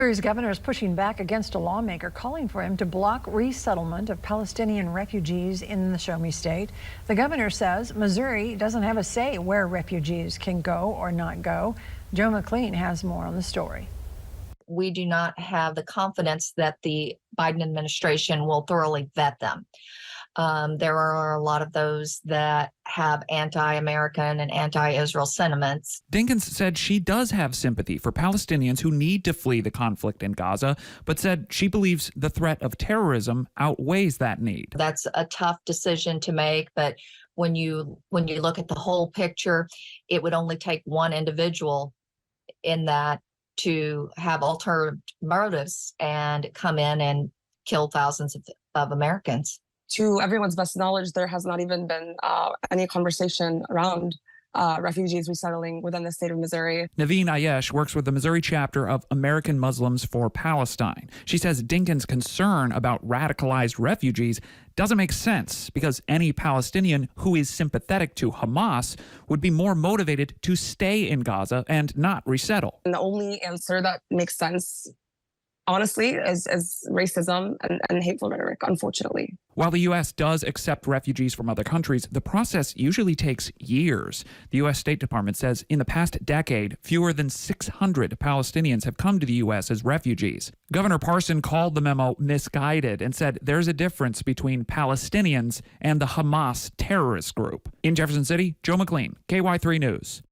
Missouri's governor is pushing back against a lawmaker calling for him to block resettlement of Palestinian refugees in the Show Me state. The governor says Missouri doesn't have a say where refugees can go or not go. Joe McLean has more on the story. We do not have the confidence that the Biden administration will thoroughly vet them. There are a lot of those that have anti-American and anti-Israel sentiments. Dinkins said she does have sympathy for Palestinians who need to flee the conflict in Gaza, but said she believes the threat of terrorism outweighs that need. That's a tough decision to make, but when you look at the whole picture, it would only take one individual in that to have alternative motives and come in and kill thousands of Americans. To everyone's best knowledge, there has not even been any conversation around refugees resettling within the state of Missouri. Naveen Ayesh works with the Missouri chapter of American Muslims for Palestine. She says Dinkins' concern about radicalized refugees doesn't make sense because any Palestinian who is sympathetic to Hamas would be more motivated to stay in Gaza and not resettle. And the only answer that makes sense, honestly, is racism and hateful rhetoric, unfortunately. While the U.S. does accept refugees from other countries, the process usually takes years. The U.S. State Department says in the past decade, fewer than 600 Palestinians have come to the U.S. as refugees. Governor Parson called the memo misguided and said there's a difference between Palestinians and the Hamas terrorist group. In Jefferson City, Joe McLean, KY3 News.